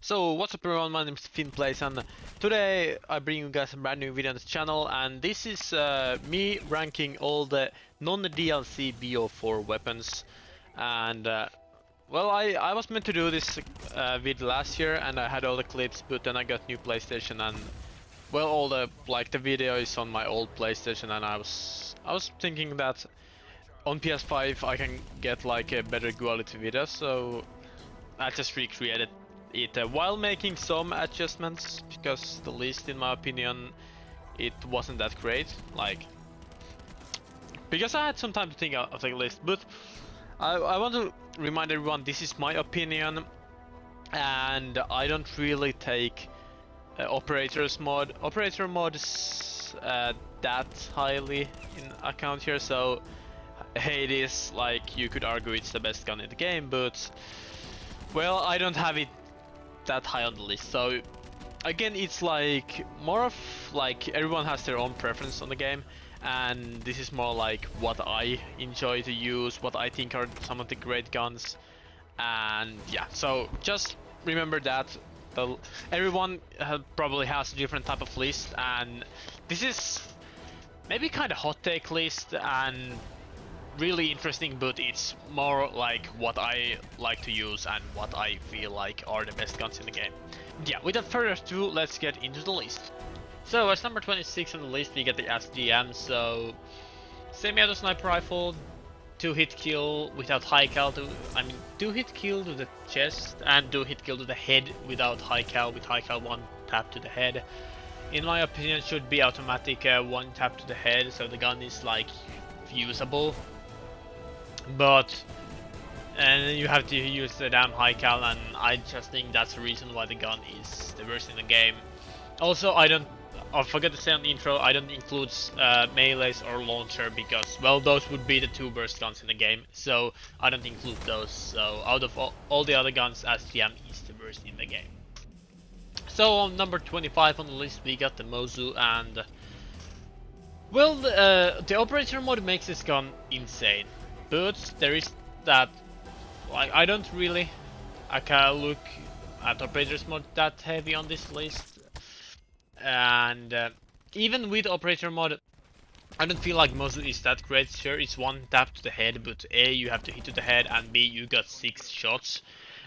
So what's up everyone, my name is Finplays and today I bring you guys a brand new video on this channel, and this is me ranking all the non-DLC Bo4 weapons. And well, I was meant to do this video last year and I had all the clips, but then I got new PlayStation and well, all the the video is on my old PlayStation, and I was thinking that on PS5 I can get like a better quality video, so I just recreated it while making some adjustments, because the list, in my opinion, it wasn't that great. Because I had some time to think of the list, but I want to remind everyone this is my opinion, and I don't really take operator mods that highly in account here. So Hades, like, you could argue it's the best gun in the game, but well, I don't have it that high on the list. So again, it's like more of like everyone has their own preference on the game, and this is more like what I enjoy to use, what I think are some of the great guns. And yeah, so just remember that everyone probably has a different type of list, and this is maybe kind of hot take list and really interesting, but it's more like what I like to use and what I feel like are the best guns in the game. Yeah, without further ado, let's get into the list. So as number 26 on the list, we get the SGM. So semi-auto sniper rifle, 2-hit kill without high cal to, 2-hit kill to the chest and 2-hit kill to the head without high cal, with high cal 1 tap to the head. In my opinion, should be automatic 1 tap to the head, so the gun is like usable. But and you have to use the damn high cal, and I just think that's the reason why the gun is the worst in the game. Also, I forgot to say on the intro, I don't include melees or launcher, because well, those would be the two worst guns in the game, so I don't include those. So out of all the other guns, SGM is the worst in the game. So on number 25 on the list, we got the Mozu, and well, the operator mod makes this gun insane. But there is that, like, I don't really look at operators mod that heavy on this list, and even with operator mod, I don't feel like Mozu is that great. Sure, it's 1 tap to the head, but A, you have to hit to the head, and B, you got 6 shots.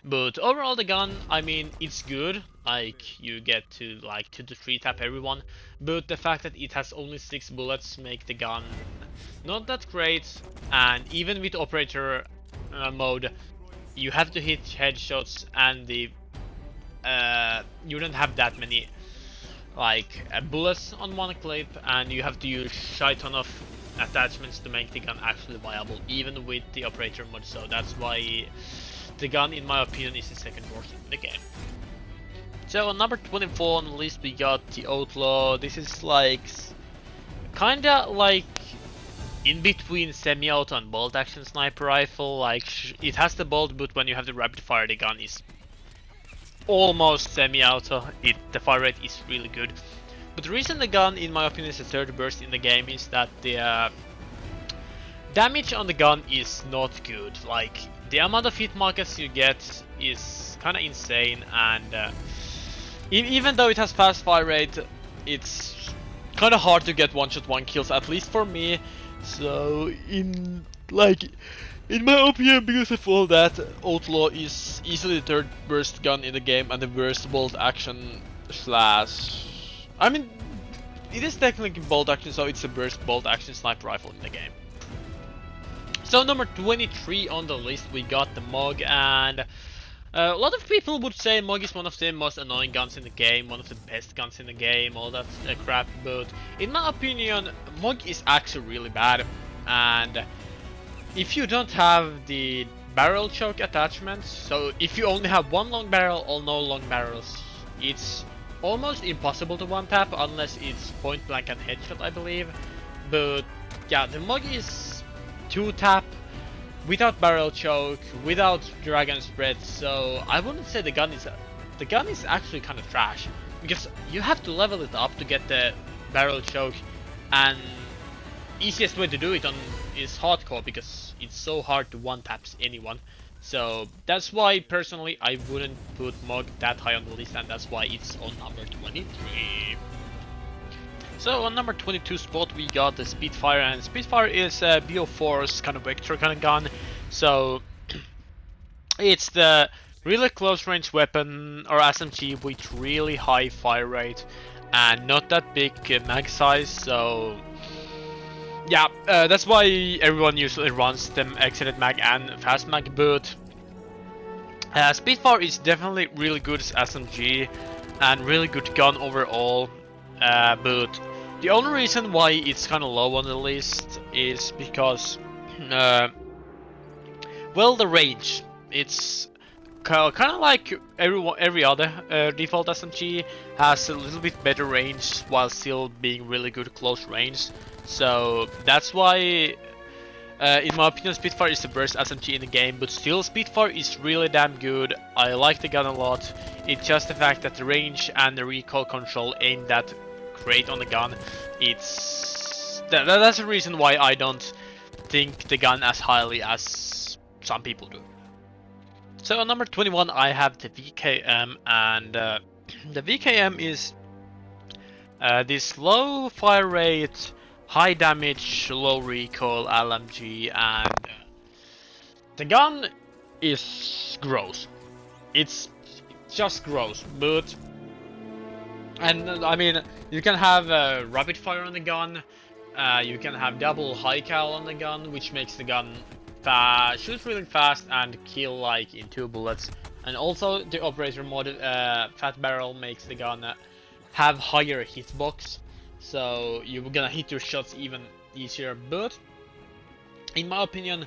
But overall, the gun, I mean, it's good. Like, you get to like 2 to 3 tap everyone, but the fact that it has only 6 bullets make the gun not that great. And even with operator mode, you have to hit headshots, and the you don't have that many like bullets on one clip, and you have to use shit ton of attachments to make the gun actually viable, even with the operator mode. So that's why the gun, in my opinion, is the second worst in the game. So on number 24 on the list, we got the Outlaw. This is like kinda like in between semi-auto and bolt action sniper rifle. Like, it has the bolt, but when you have the rapid fire, the gun is almost semi-auto. The fire rate is really good. But the reason the gun, in my opinion, is the third worst in the game is that the damage on the gun is not good. Like, the amount of hit markers you get is kind of insane, and even though it has fast fire rate, it's kind of hard to get one-shot 1 kills, at least for me. So in my opinion, because of all that, Outlaw is easily the third worst gun in the game and the worst bolt action slash, I mean, it is technically bolt action, so it's the worst bolt action sniper rifle in the game. So number 23 on the list, we got the Mog, and a lot of people would say Mog is one of the most annoying guns in the game, one of the best guns in the game, all that crap, but in my opinion, Mog is actually really bad. And if you don't have the barrel choke attachment, so if you only have 1 long barrel or no long barrels, it's almost impossible to 1-tap unless it's point blank and headshot, I believe. But yeah, the Mog is 2-tap without barrel choke, without dragon spread, so I wouldn't say the gun is actually kind of trash, because you have to level it up to get the barrel choke, and easiest way to do it is hardcore, because it's so hard to 1-tap anyone. So that's why personally I wouldn't put Mog that high on the list, and that's why it's on number 23. So on number 22 spot we got the Spitfire, and Spitfire is Bo4's kind of vector kind of gun. So it's the really close range weapon or SMG with really high fire rate and not that big mag size. So yeah, that's why everyone usually runs them exited mag and fast mag, but Spitfire is definitely really good as SMG and really good gun overall, but the only reason why it's kind of low on the list is because, well, the range. It's kind of like every other default SMG has a little bit better range while still being really good close range. So that's why, in my opinion, Spitfire is the worst SMG in the game, but still Spitfire is really damn good. I like the gun a lot. It's just the fact that the range and the recoil control ain't that great on the gun. That's the reason why I don't think the gun as highly as some people do. So on number 21 I have the VKM, and the VKM is this low fire rate, high damage, low recoil LMG, and the gun is gross. It's just gross, but I mean, you can have rapid fire on the gun, you can have double high cal on the gun, which makes the gun shoot really fast and kill like in 2 bullets, and also the operator mod fat barrel makes the gun have higher hitbox, so you're gonna hit your shots even easier. But in my opinion,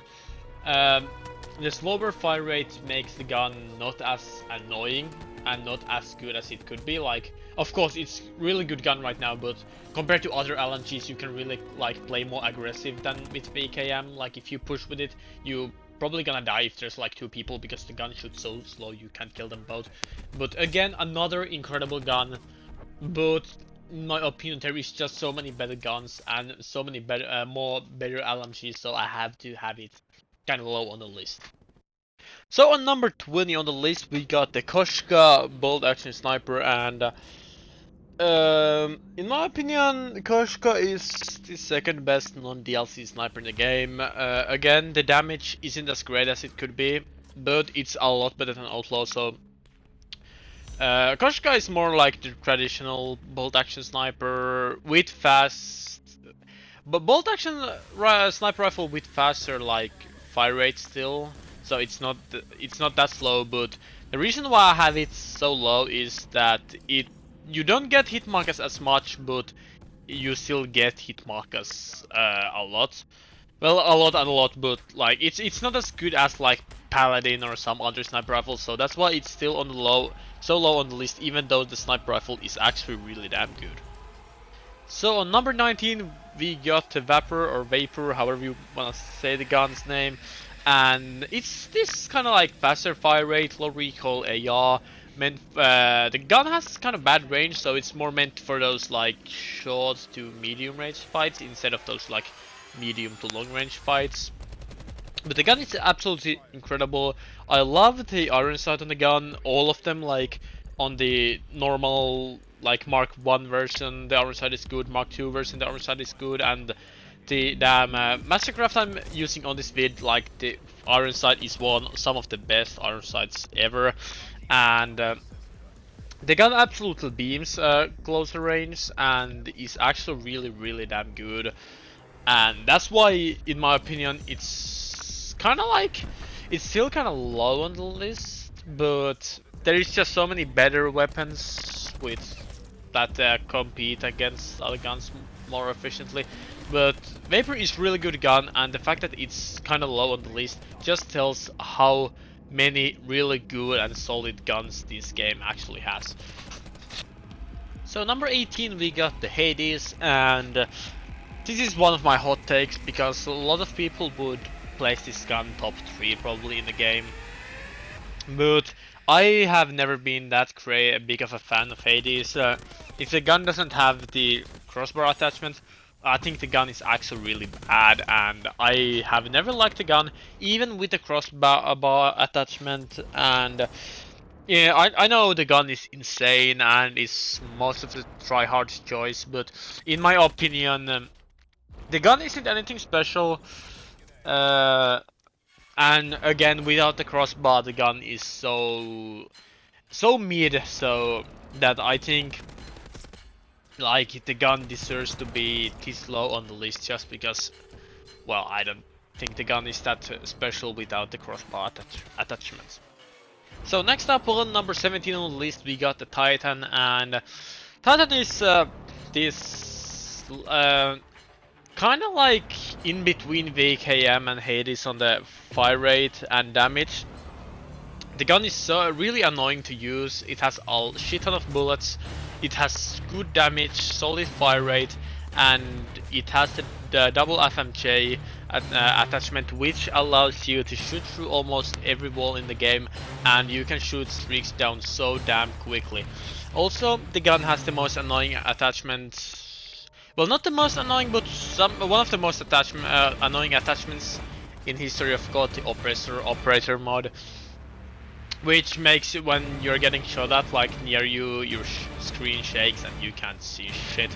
the slower fire rate makes the gun not as annoying and not as good as it could be. Like, of course it's really good gun right now, but compared to other LMGs you can really like play more aggressive than with VKM. Like if you push with it, you probably gonna die if there's like 2 people because the gun shoots so slow you can't kill them both. But again, another incredible gun, but in my opinion there is just so many better guns and so many better better LMGs, so I have to have it kind of low on the list. So on number 20 on the list we got the Koshka bolt action sniper, and in my opinion Koshka is the second best non-DLC sniper in the game. Again, the damage isn't as great as it could be, but it's a lot better than Outlaw. So Koshka is more like the traditional bolt action sniper with fast, but bolt action sniper rifle with faster like fire rate still. So it's not that slow, but the reason why I have it so low is that you don't get hit markers as much, but you still get hit markers a lot. Well, a lot and a lot, but like it's not as good as like Paladin or some other sniper rifles, so that's why it's still on the so low on the list, even though the sniper rifle is actually really damn good. So on number 19 we got the Vapor, however you wanna say the gun's name. And it's this kind of like faster fire rate, low recoil AR. The gun has kind of bad range, so it's more meant for those like short to medium range fights instead of those like medium to long range fights. But the gun is absolutely incredible. I love the iron sight on the gun, all of them. Like on the normal like Mark 1 version the iron sight is good, Mark 2 version the iron sight is good, and the Mastercraft I'm using on this vid, like the iron sight is some of the best iron sights ever, and the gun absolutely beams closer range and is actually really damn good, and that's why in my opinion it's kind of like it's still kind of low on the list, but there is just so many better weapons with that compete against other guns more efficiently. But Vapor is really good gun, and the fact that it's kind of low on the list just tells how many really good and solid guns this game actually has. So number 18 we got the Hades, and this is one of my hot takes because a lot of people would place this gun top 3 probably in the game. But I have never been that big of a fan of Hades. If the gun doesn't have the crossbar attachment, I think the gun is actually really bad, and I have never liked the gun, even with the crossbar bar attachment. And yeah, I know the gun is insane and is most of the tryhard's choice, but in my opinion, the gun isn't anything special. Uh, and again, without the crossbar, the gun is so mid, so that I think like the gun deserves to be this low on the list just because, well, I don't think the gun is that special without the crossbar attachments. So next up on number 17 on the list we got the Titan, and Titan is this kind of like in between VKM and Hades on the fire rate and damage. The gun is so really annoying to use. It has a shit ton of bullets, it has good damage, solid fire rate, and it has the double FMJ attachment, which allows you to shoot through almost every wall in the game, and you can shoot streaks down so damn quickly. Also, the gun has the most annoying attachment. Well, not the most annoying, but one of the most annoying attachments in history of COD, the operator mod, which makes it when you're getting shot at, like near you, your screen shakes and you can't see shit.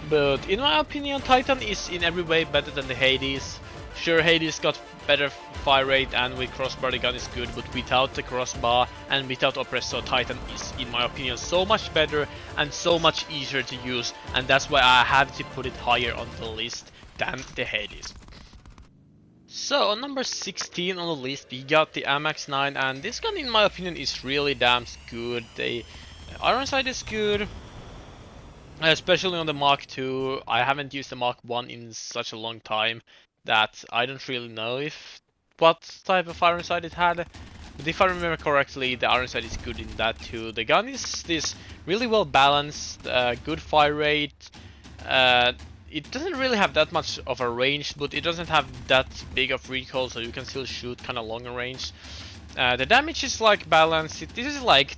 But in my opinion, Titan is in every way better than the Hades. Sure, Hades got better fire rate and with crossbar the gun is good, but without the crossbar and without oppressor, Titan is in my opinion so much better and so much easier to use, and that's why I have to put it higher on the list than the Hades. So on number 16 on the list we got the MX9, and this gun in my opinion is really damn good. The iron sight is good, especially on the Mark II. I haven't used the Mark 1 in such a long time that I don't really know if what type of iron sight it had. But if I remember correctly, the iron sight is good in that too. The gun is this really well balanced, good fire rate. It doesn't really have that much of a range, but it doesn't have that big of recoil, so you can still shoot kind of longer range. The damage is like balanced. This is like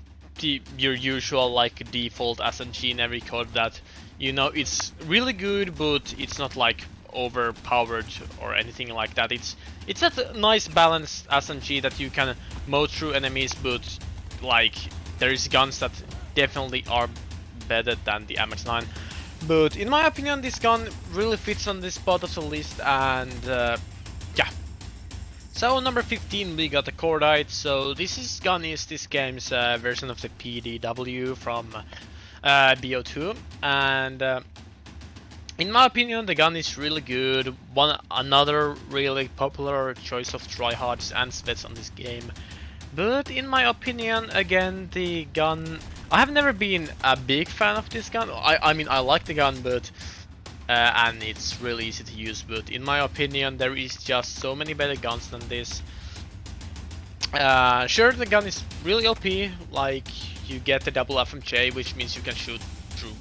your usual like default SMG in every COD that, you know, it's really good, but it's not like overpowered or anything like that. It's a nice balanced SMG that you can mow through enemies, but like there is guns that definitely are better than the MX9. But in my opinion, this gun really fits on this spot of the list, and yeah. So number 15 we got the Cordite. So this gun is this game's version of the PDW from Bo4, and in my opinion the gun is really good. Another really popular choice of tryhards and Svets on this game. But in my opinion, again, the gun, I have never been a big fan of this gun. I mean, I like the gun, but and it's really easy to use, but in my opinion there is just so many better guns than this. Sure, the gun is really OP, like you get the double FMJ, which means you can shoot through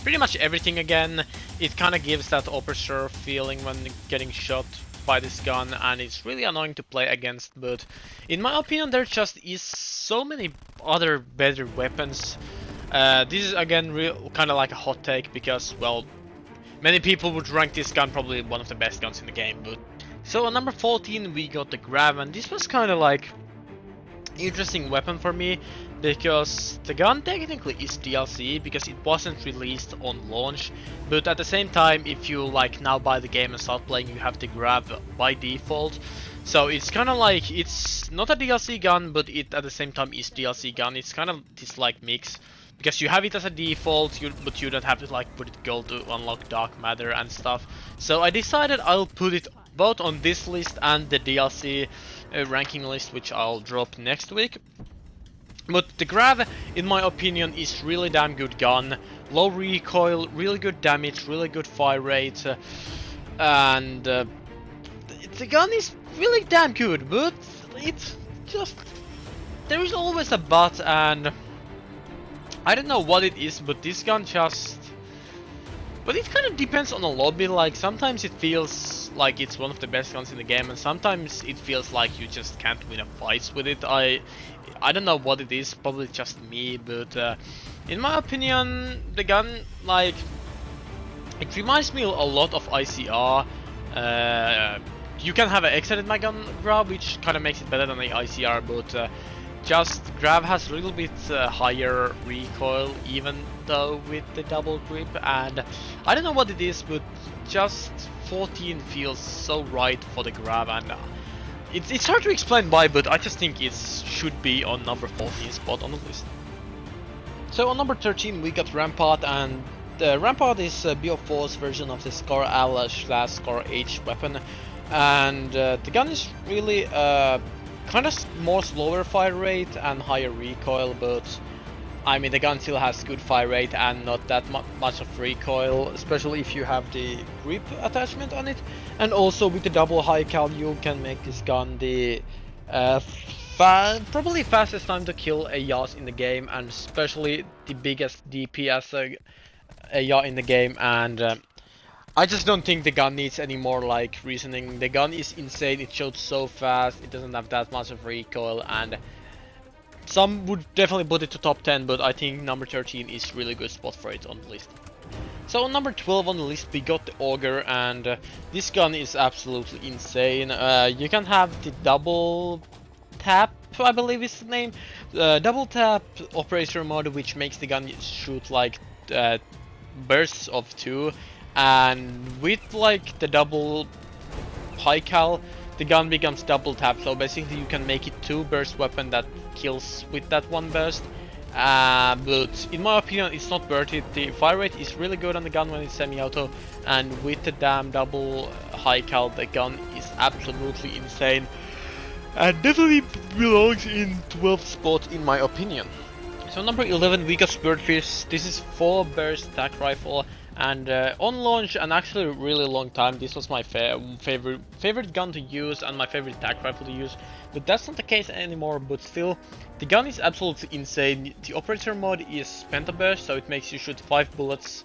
pretty much everything again. It kind of gives that oppressor feeling when getting shot by this gun, and it's really annoying to play against, but in my opinion there just is so many other better weapons. This is again kind of like a hot take, because, well, many people would rank this gun probably one of the best guns in the game. But so on number 14 we got the Grav, and this was kind of like interesting weapon for me, because the gun technically is DLC because it wasn't released on launch, but at the same time, if you like now buy the game and start playing, you have the Grav by default. So it's kind of like, it's not a DLC gun, but it at the same time is DLC gun. It's kind of this like mix, because you have it as a default, but you don't have to like put it gold to unlock dark matter and stuff. So I decided I'll put it both on this list and the DLC ranking list, which I'll drop next week. But the Grav, in my opinion, is really damn good gun. Low recoil, really good damage, really good fire rate, and the gun is really damn good. But it's just, there is always a but, and I don't know what it is, but this gun just, but it kind of depends on the lobby. Like sometimes it feels like it's one of the best guns in the game, and sometimes it feels like you just can't win a fight with it. I don't know what it is, probably just me, but in my opinion, the gun, like, It reminds me a lot of ICR. You can have an extended mag on grab, which kind of makes it better than the ICR, but just grab has a little bit higher recoil, even though with the double grip, and I don't know what it is, but just 14 feels so right for the grab, and it's hard to explain why, but I just think it should be on number 14 spot on the list. So on number 13 we got Rampart, and Rampart is Bo4's version of the Scar Al/Scar H weapon, and the gun is really kind of more slower fire rate and higher recoil, but I mean the gun still has good fire rate and not that much of recoil, especially if you have the grip attachment on it. And also with the double high cal you can make this gun the probably fastest time to kill a Yas in the game, and especially the biggest DPS a Yas in the game, and I just don't think the gun needs any more like reasoning. The gun is insane, it shoots so fast, it doesn't have that much of recoil, and some would definitely put it to top 10, but I think number 13 is really good spot for it on the list. So on number 12 on the list we got the Auger, and this gun is absolutely insane. You can have the double tap, I believe is the name, double tap operator mode, which makes the gun shoot like bursts of 2, and with like the double high cal the gun becomes double tap, so basically you can make it 2 burst weapon that kills with that 1 burst. But in my opinion it's not worth it. The fire rate is really good on the gun when it's semi-auto, and with the damn double high cal the gun is absolutely insane and definitely belongs in 12th spot in my opinion. So number 11 we got Swordfish. This is 4 burst tac rifle, and on launch and actually a really long time this was my favorite gun to use and my favorite tac rifle to use, but that's not the case anymore. But still, the gun is absolutely insane. The operator mode is pentaburst, so it makes you shoot 5 bullets,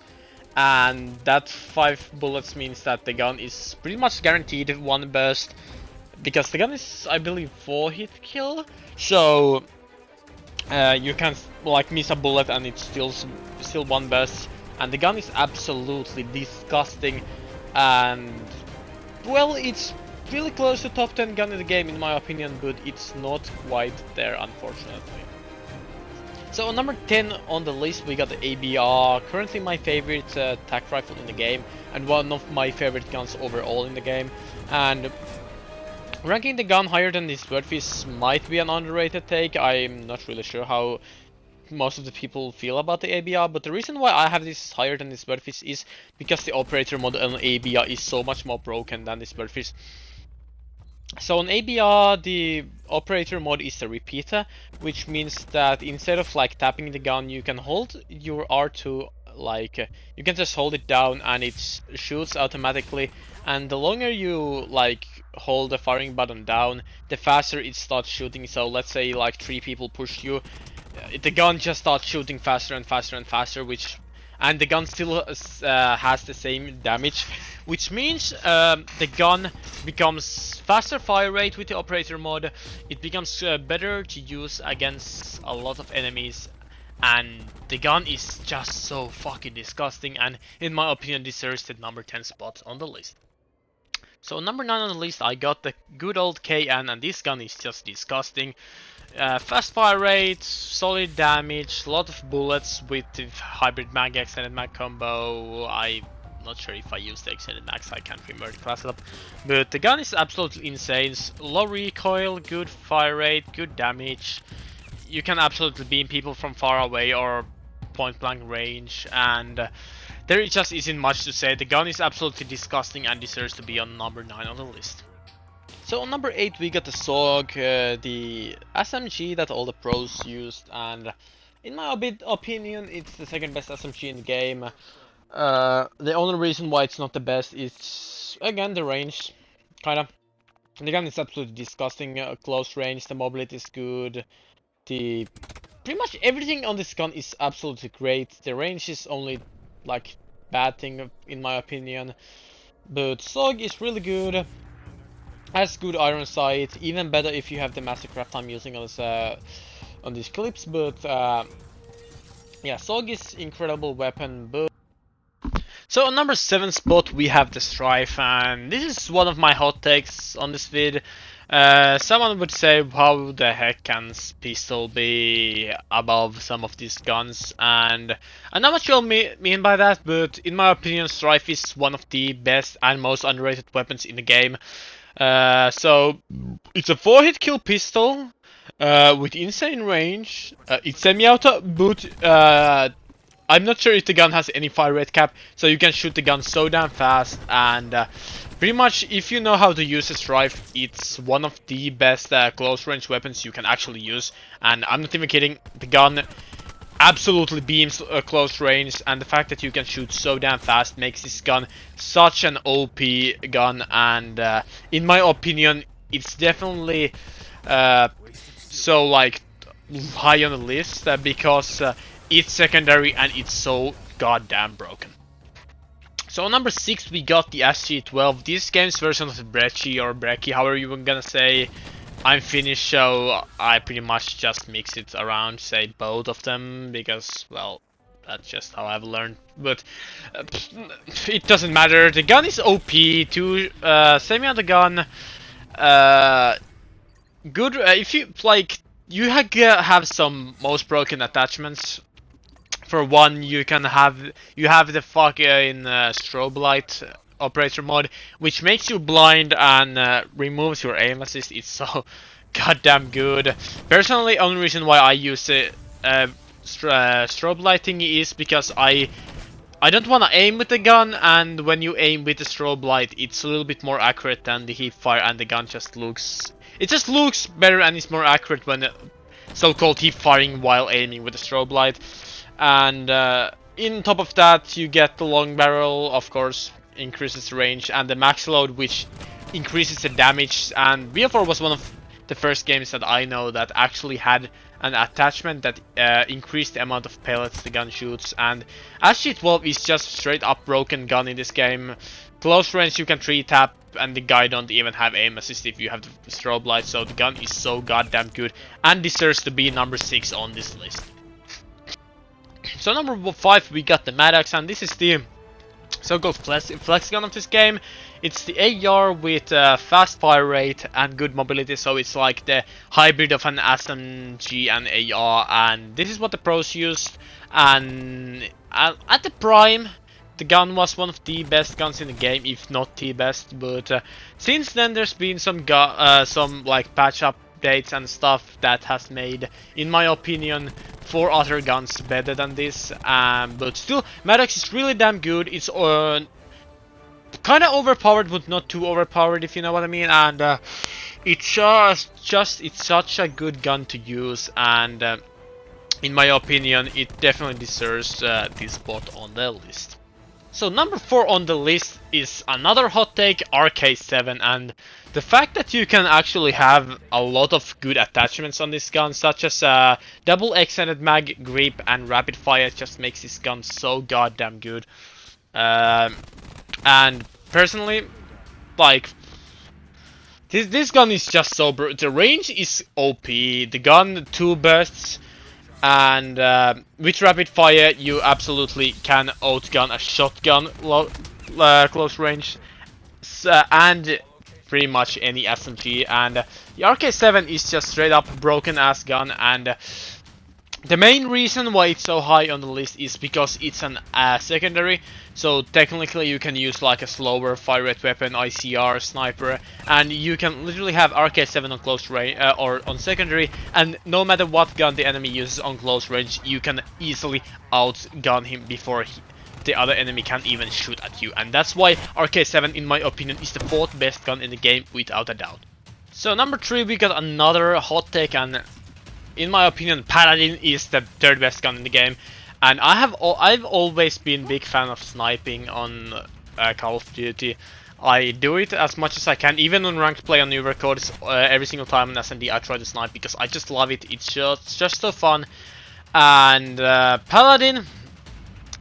and that 5 bullets means that the gun is pretty much guaranteed 1 burst, because the gun is I believe 4 hit kill, so you can like miss a bullet and it's still 1 burst. And the gun is absolutely disgusting, and well, it's really close to top 10 gun in the game in my opinion, but it's not quite there unfortunately. So on number 10 on the list we got the ABR, currently my favorite tac rifle in the game and one of my favorite guns overall in the game, and ranking the gun higher than this Swordfish might be an underrated take. I'm not really sure how most of the people feel about the ABR, but the reason why I have this higher than the Swordfish is because the operator mode on ABR is so much more broken than the Swordfish. So on ABR the operator mode is a repeater, which means that instead of like tapping the gun you can hold your R2, like you can just hold it down and it shoots automatically, and the longer you like hold the firing button down the faster it starts shooting. So let's say like 3 people push you, the gun just starts shooting faster and faster and faster, and the gun still has the same damage, which means the gun becomes faster fire rate with the operator mode. It becomes better to use against a lot of enemies, and the gun is just so fucking disgusting, and in my opinion deserves the number 10 spot on the list. So number 9 on the list I got the good old KN, and this gun is just disgusting. Fast fire rate, solid damage, a lot of bullets with the hybrid mag extended mag combo. I'm not sure if I used the extended mags, I can't remember the class up, but the gun is absolutely insane. Low recoil, good fire rate, good damage. You can absolutely beam people from far away or point blank range, and there just isn't much to say. The gun is absolutely disgusting and deserves to be on number 9 on the list. So on number 8 we got the SOG, the SMG that all the pros used, and in my opinion it's the second best SMG in the game. The only reason why it's not the best is again the range, kinda. The gun is absolutely disgusting, close range, the mobility is good, pretty much everything on this gun is absolutely great. The range is only like bad thing in my opinion, but SOG is really good. Has good iron sight, even better if you have the mastercraft I'm using on this on these clips. But yeah, SOG is incredible weapon. But So on number 7 spot we have the Strife, and this is one of my hot takes on this vid. Someone would say, how the heck can pistol be above some of these guns? And I'm not sure what I mean by that, but in my opinion, Strife is one of the best and most underrated weapons in the game. So it's a 4-hit kill pistol with insane range. It's semi-auto, but I'm not sure if the gun has any fire rate cap, so you can shoot the gun so damn fast, and pretty much if you know how to use a Strife, it's one of the best close range weapons you can actually use, and I'm not even kidding, the gun absolutely beams close range, and the fact that you can shoot so damn fast makes this gun such an OP gun, and in my opinion, it's definitely so like high on the list because it's secondary and it's so goddamn broken. So on number 6 we got the SG-12. This game's version of the Brecci or Brecci, however you were gonna say. I'm Finnish, so I pretty much just mix it around, say both of them, because, well, that's just how I've learned. But it doesn't matter. The gun is OP. To semi-auto gun, good. If you like, you have some most broken attachments. For one, you have the fucking strobe light operator mod, which makes you blind and removes your aim assist. It's so goddamn good. Personally, only reason why I use it strobe lighting is because I don't want to aim with the gun, and when you aim with the strobe light, it's a little bit more accurate than the hip fire, and the gun just looks better and it's more accurate when so-called hip firing while aiming with the strobe light. And in top of that, you get the long barrel, of course, increases range, and the max load, which increases the damage. And Bo4 was one of the first games that I know that actually had an attachment that increased the amount of pellets the gun shoots. And SG-12 is just straight up broken gun in this game. Close range you can 3-tap, and the guy don't even have aim assist if you have the strobe light. So the gun is so goddamn good and deserves to be number 6 on this list. So number 5 we got the Maddox, and this is the so-called flex gun of this game. It's the AR with fast fire rate and good mobility, so it's like the hybrid of an SMG and AR, and this is what the pros used. And at the prime, the gun was one of the best guns in the game, if not the best. But since then, there's been some like patch updates and stuff that has made, in my opinion, 4 other guns better than this. But still, Maddox is really damn good. It's kind of overpowered, but not too overpowered, if you know what I mean. And it's such a good gun to use, and in my opinion, it definitely deserves this spot on the list. So number 4 on the list is another hot take, RK7, and the fact that you can actually have a lot of good attachments on this gun, such as double extended mag, grip, and rapid fire, just makes this gun so goddamn good. And personally, like, this gun is just so the range is OP. The gun 2 bursts, and with rapid fire you absolutely can outgun a shotgun close range, and pretty much any SMG. And the RK7 is just straight up broken ass gun, and the main reason why it's so high on the list is because it's an secondary, so technically you can use like a slower fire rate weapon, ICR, sniper, and you can literally have RK7 on close range or on secondary, and no matter what gun the enemy uses on close range, you can easily outgun him before the other enemy can't even shoot at you. And that's why RK7, in my opinion, is the 4th best gun in the game without a doubt. So number 3 we got another hot take, and in my opinion, Paladin is the 3rd best gun in the game. And I've always been a big fan of sniping on Call of Duty. I do it as much as I can, even on ranked play on new records. Every single time on SND I try to snipe because I just love it. It's just so fun. And Paladin,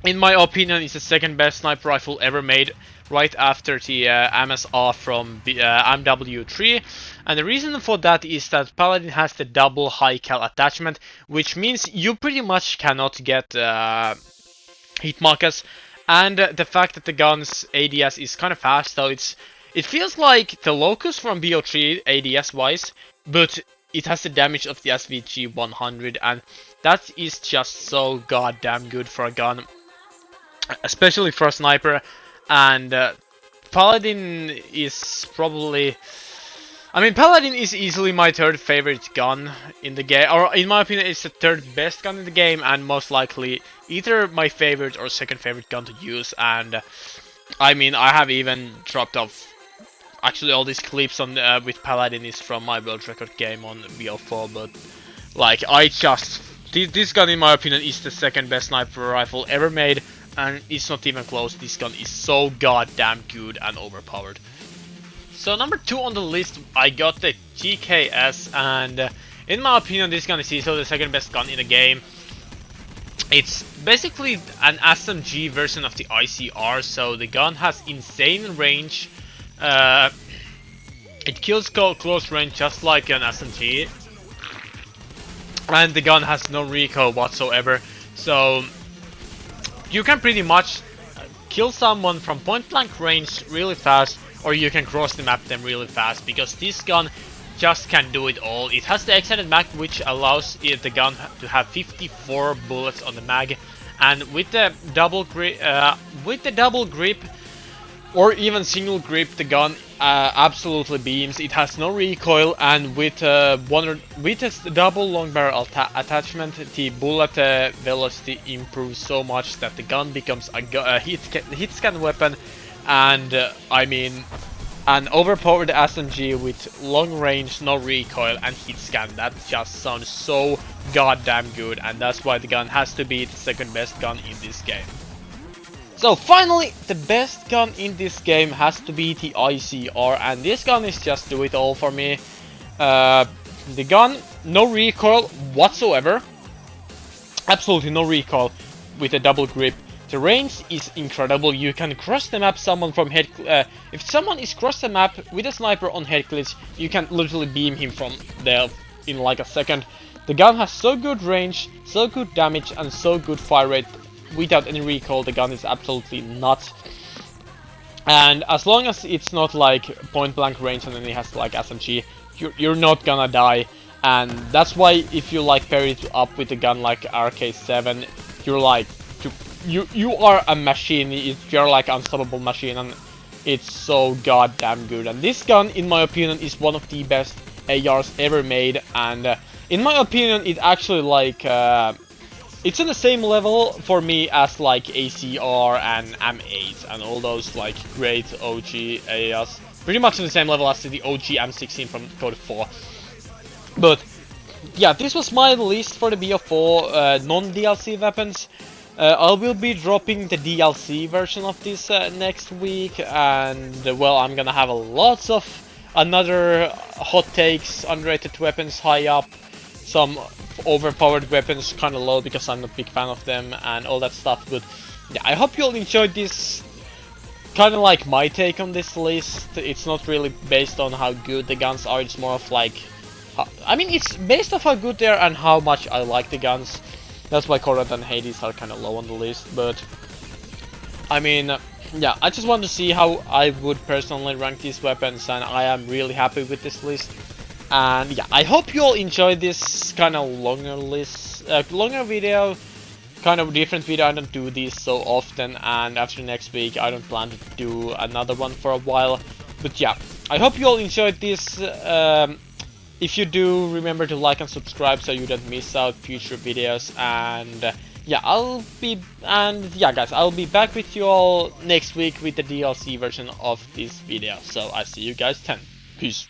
in my opinion, is the 2nd best sniper rifle ever made, right after the MSR from MW3. And the reason for that is that Paladin has the double high cal attachment, which means you pretty much cannot get hit markers, And the fact that the gun's ADS is kind of fast, though it feels like the Locust from Bo4 ADS wise, but it has the damage of the SVG 100, and that is just so goddamn good for a gun, especially for a sniper. And Paladin is probably, I mean, Paladin is easily my third favorite gun in the game, or in my opinion, it's the third best gun in the game, and most likely either my favorite or second favorite gun to use. And I mean, I have even dropped off. Actually, all these clips on with Paladin is from my world record game on Bo4, but like this gun, in my opinion, is the second best sniper rifle ever made, and it's not even close. This gun is so goddamn good and overpowered. So number 2 on the list, I got the GKS, and in my opinion, this gun is easily the second best gun in the game. It's basically an SMG version of the ICR, so the gun has insane range. It kills close range just like an SMG, and the gun has no recoil whatsoever, so you can pretty much kill someone from point blank range really fast, or you can cross the map them really fast, because this gun just can do it all. It has the extended mag, which allows the gun to have 54 bullets on the mag, and with the double grip, or even single grip, the gun absolutely beams. It has no recoil, and with its double long barrel attachment, the bullet velocity improves so much that the gun becomes a hit scan weapon, and I mean, an overpowered SMG with long range, no recoil, and hit scan. That just sounds so goddamn good, and that's why the gun has to be the second best gun in this game. So finally, the best gun in this game has to be the ICR, and this gun is just do it all for me. The gun, no recoil whatsoever, absolutely no recoil with a double grip. The range is incredible. You can cross the map someone from head. If someone is cross the map with a sniper on head glitch, you can literally beam him from there in like a second. The gun has so good range, so good damage, and so good fire rate. Without any recoil, the gun is absolutely nuts. And as long as it's not like point blank range and then it has like SMG, you're not gonna die. And that's why if you like pair it up with a gun like RK7, you're like you are a machine. You're like unstoppable machine, and it's so goddamn good. And this gun, in my opinion, is one of the best ARs ever made. And in my opinion, it actually like it's on the same level for me as like ACR and M8 and all those like great OG ARs. Pretty much on the same level as the OG M16 from Code 4. But yeah, this was my list for the Bo4 non-DLC weapons. I will be dropping the DLC version of this next week, and well, I'm gonna have a lots of another hot takes, underrated weapons high up, some overpowered weapons kind of low because I'm not a big fan of them, and all that stuff. But yeah, I hope you all enjoyed this. Kind of like my take on this list. It's not really based on how good the guns are, it's more of like, I mean, it's based off how good they are and how much I like the guns. That's why Corrad and Hades are kind of low on the list, but I mean, yeah, I just want to see how I would personally rank these weapons, and I am really happy with this list. And yeah, I hope you all enjoyed this kind of longer list, longer video, kind of different video. I don't do these so often, and after next week I don't plan to do another one for a while. But yeah, I hope you all enjoyed this. If you do, remember to like and subscribe so you don't miss out future videos. And yeah, guys, I'll be back with you all next week with the DLC version of this video. So I see you guys then. Peace.